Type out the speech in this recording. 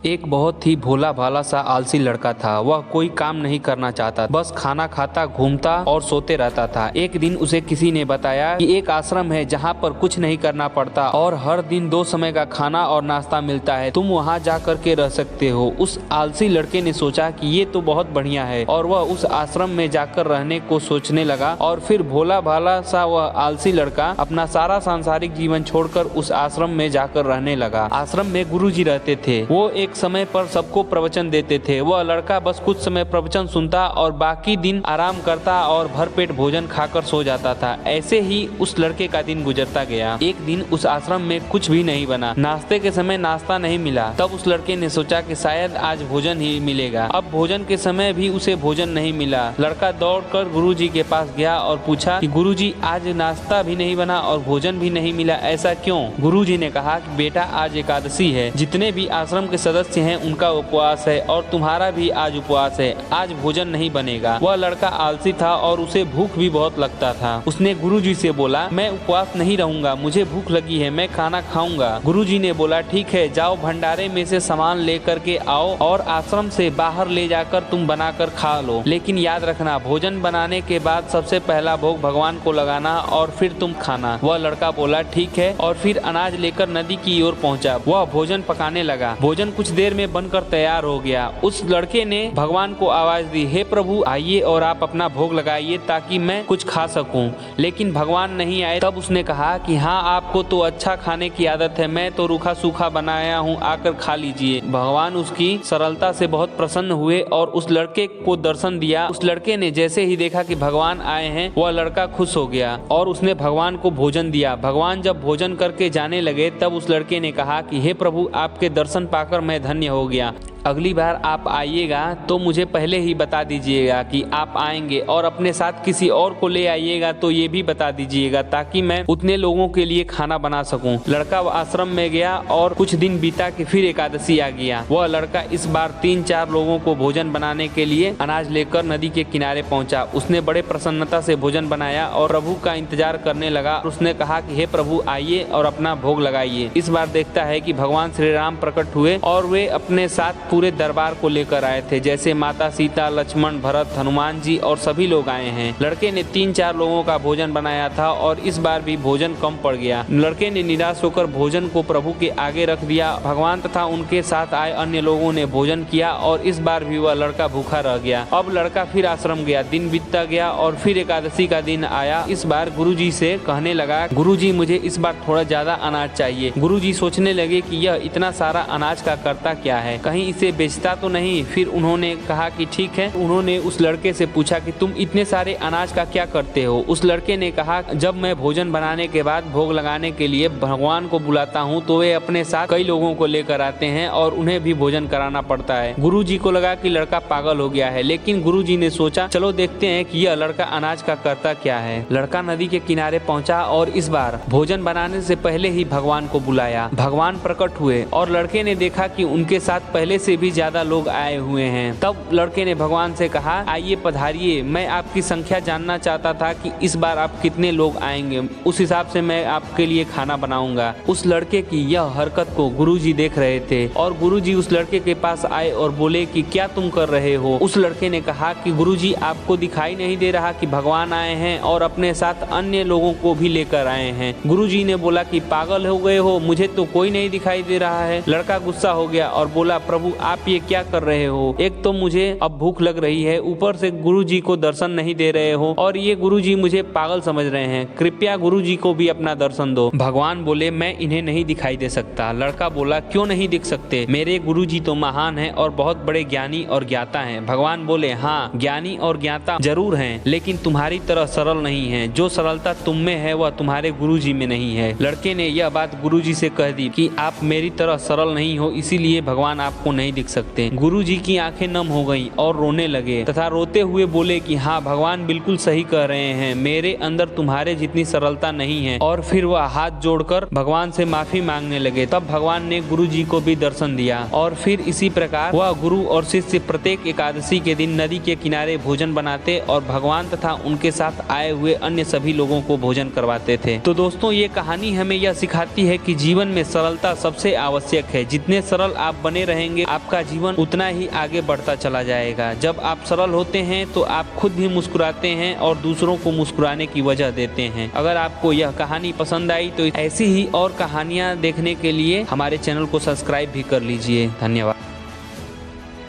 एक बहुत ही भोला भाला सा आलसी लड़का था। वह कोई काम नहीं करना चाहता, बस खाना खाता, घूमता और सोते रहता था। एक दिन उसे किसी ने बताया कि एक आश्रम है जहाँ पर कुछ नहीं करना पड़ता और हर दिन 2 समय का खाना और नाश्ता मिलता है, तुम वहाँ जा कर के रह सकते हो। उस आलसी लड़के ने सोचा कि ये तो बहुत बढ़िया है और वह उस आश्रम में जाकर रहने को सोचने लगा। और फिर भोला भाला सा वह आलसी लड़का अपना सारा सांसारिक जीवन छोड़कर उस आश्रम में जाकर रहने लगा। आश्रम में गुरुजी रहते थे। वो एक समय पर सबको प्रवचन देते थे। वह लड़का बस कुछ समय प्रवचन सुनता और बाकी दिन आराम करता और भरपेट भोजन खाकर सो जाता था। ऐसे ही उस लड़के का दिन गुजरता गया। एक दिन उस आश्रम में कुछ भी नहीं बना। नाश्ते के समय नाश्ता नहीं मिला। तब उस लड़के ने सोचा कि शायद आज भोजन ही मिलेगा। अब भोजन के समय भी उसे भोजन नहीं मिला। लड़का दौड़कर गुरुजी के पास गया और पूछा कि गुरुजी, आज नाश्ता भी नहीं बना और भोजन भी नहीं मिला, ऐसा क्यों? गुरुजी ने कहा कि बेटा, आज एकादशी है। जितने भी आश्रम के सदस्य हैं उनका उपवास है और तुम्हारा भी आज उपवास है। आज भोजन नहीं बनेगा। वह लड़का आलसी था और उसे भूख भी बहुत लगता था। उसने गुरुजी से बोला, मैं उपवास नहीं रहूंगा, मुझे भूख लगी है, मैं खाना खाऊंगा। गुरुजी ने बोला, ठीक है, जाओ भंडारे में से सामान लेकर के आओ और आश्रम से बाहर ले जाकर तुम बनाकर खा लो। लेकिन याद रखना, भोजन बनाने के बाद सबसे पहला भोग भगवान को लगाना और फिर तुम खाना। वह लड़का बोला, ठीक है, और फिर अनाज लेकर नदी की ओर पहुंचा। वह भोजन पकाने लगा। भोजन कुछ देर में बनकर तैयार हो गया। उस लड़के ने भगवान को आवाज दी, हे प्रभु, आइए और आप अपना भोग लगाइए ताकि मैं कुछ खा सकूं। लेकिन भगवान नहीं आए। तब उसने कहा कि हाँ, आपको तो अच्छा खाने की आदत है, मैं तो रूखा सूखा बनाया हूँ, आकर खा लीजिए। भगवान उसकी सरलता से बहुत प्रसन्न हुए और उस लड़के को दर्शन दिया। उस लड़के ने जैसे ही देखा कि भगवान आए हैं, वह लड़का खुश हो गया और उसने भगवान को भोजन दिया। भगवान जब भोजन करके जाने लगे तब उस लड़के ने कहा कि हे प्रभु, आपके दर्शन पाकर मैं धन्य हो गया। अगली बार आप आइएगा तो मुझे पहले ही बता दीजिएगा कि आप आएंगे और अपने साथ किसी और को ले आइएगा तो ये भी बता दीजिएगा ताकि मैं उतने लोगों के लिए खाना बना सकूं। लड़का आश्रम में गया और कुछ दिन बीता कि फिर एकादशी आ गया। वह लड़का इस बार 3-4 लोगों को भोजन बनाने के लिए अनाज लेकर नदी के किनारे पहुंचा। उसने बड़े प्रसन्नता से भोजन बनाया और प्रभु का इंतजार करने लगा। उसने कहा कि हे प्रभु, आइए और अपना भोग लगाइए। इस बार देखता है कि भगवान श्री राम प्रकट हुए और वे अपने साथ पूरे दरबार को लेकर आए थे, जैसे माता सीता, लक्ष्मण, भरत, हनुमान जी और सभी लोग आए हैं। लड़के ने 3-4 लोगों का भोजन बनाया था और इस बार भी भोजन कम पड़ गया। लड़के ने निराश होकर भोजन को प्रभु के आगे रख दिया। भगवान तथा उनके साथ आए अन्य लोगों ने भोजन किया और इस बार भी वह लड़का भूखा रह गया। अब लड़का फिर आश्रम गया। दिन बीतता गया और फिर एकादशी का दिन आया। इस बार गुरुजी से कहने लगा, गुरुजी, मुझे इस बार थोड़ा ज्यादा अनाज चाहिए। गुरुजी सोचने लगे कि यह इतना सारा अनाज का करता क्या है, कहीं इसे बेचता तो नहीं। फिर उन्होंने कहा कि ठीक है। उन्होंने उस लड़के से पूछा कि तुम इतने सारे अनाज का क्या करते हो? उस लड़के ने कहा, जब मैं भोजन बनाने के बाद भोग लगाने के लिए भगवान को बुलाता हूँ तो वे अपने साथ कई लोगों को लेकर आते हैं और उन्हें भी भोजन कराना पड़ता है। गुरुजी को लगा कि लड़का पागल हो गया है, लेकिन गुरुजी ने सोचा, चलो देखते हैं कि यह लड़का अनाज का करता क्या है। लड़का नदी के किनारे पहुंचा और इस बार भोजन बनाने से पहले ही भगवान को बुलाया। भगवान प्रकट हुए और लड़के ने देखा कि उनके साथ पहले से भी ज्यादा लोग आए हुए हैं। तब लड़के ने भगवान से कहा, आइए पधारिए, मैं आपकी संख्या जानना चाहता था कि इस बार आप कितने लोग आएंगे, उस हिसाब से मैं आपके लिए खाना बनाऊंगा। उस लड़के की यह हरकत को गुरुजी देख रहे थे और गुरुजी उस लड़के के पास आए और बोले कि क्या तुम कर रहे हो? उस लड़के ने कहा कि गुरुजी, आपको दिखाई नहीं दे रहा कि भगवान आए हैं और अपने साथ अन्य लोगों को भी लेकर आए हैं? गुरुजी ने बोला कि पागल हो गए हो, मुझे तो कोई नहीं दिखाई दे रहा है। लड़का गुस्सा हो गया और बोला, प्रभु, आप ये क्या कर रहे हो? एक तो मुझे अब भूख लग रही है, ऊपर से गुरुजी को दर्शन नहीं दे रहे हो और ये गुरुजी मुझे पागल समझ रहे हैं। कृपया गुरुजी को भी अपना दर्शन दो। भगवान बोले, मैं इन्हें नहीं दिखाई दे सकता। लड़का बोला, क्यों नहीं दिख सकते? मेरे गुरुजी तो महान हैं और बहुत बड़े ज्ञानी और ज्ञाता हैं। भगवान बोले, हाँ, ज्ञानी और ज्ञाता जरूर हैं, लेकिन तुम्हारी तरह सरल नहीं है। जो सरलता तुम में है वह तुम्हारे गुरुजी में नहीं है। लड़के ने यह बात गुरुजी से कह दी कि आप मेरी तरह सरल नहीं हो, इसीलिए भगवान आपको नहीं नहीं दिख सकते। गुरुजी की आंखें नम हो गईं और रोने लगे तथा रोते हुए बोले कि हाँ, भगवान बिल्कुल सही कह रहे हैं, मेरे अंदर तुम्हारे जितनी सरलता नहीं है। और फिर वह हाथ जोड़कर भगवान से माफी मांगने लगे। तब भगवान ने गुरुजी को भी दर्शन दिया और फिर इसी प्रकार वह गुरु और शिष्य प्रत्येक एकादशी के दिन नदी के किनारे भोजन बनाते और भगवान तथा उनके साथ आए हुए अन्य सभी लोगों को भोजन करवाते थे। तो दोस्तों, ये कहानी हमें यह सिखाती है कि जीवन में सरलता सबसे आवश्यक है। जितने सरल आप बने रहेंगे, आपका जीवन उतना ही आगे बढ़ता चला जाएगा। जब आप सरल होते हैं तो आप खुद भी मुस्कुराते हैं और दूसरों को मुस्कुराने की वजह देते हैं। अगर आपको यह कहानी पसंद आई तो ऐसी ही और कहानियाँ देखने के लिए हमारे चैनल को सब्सक्राइब भी कर लीजिए। धन्यवाद।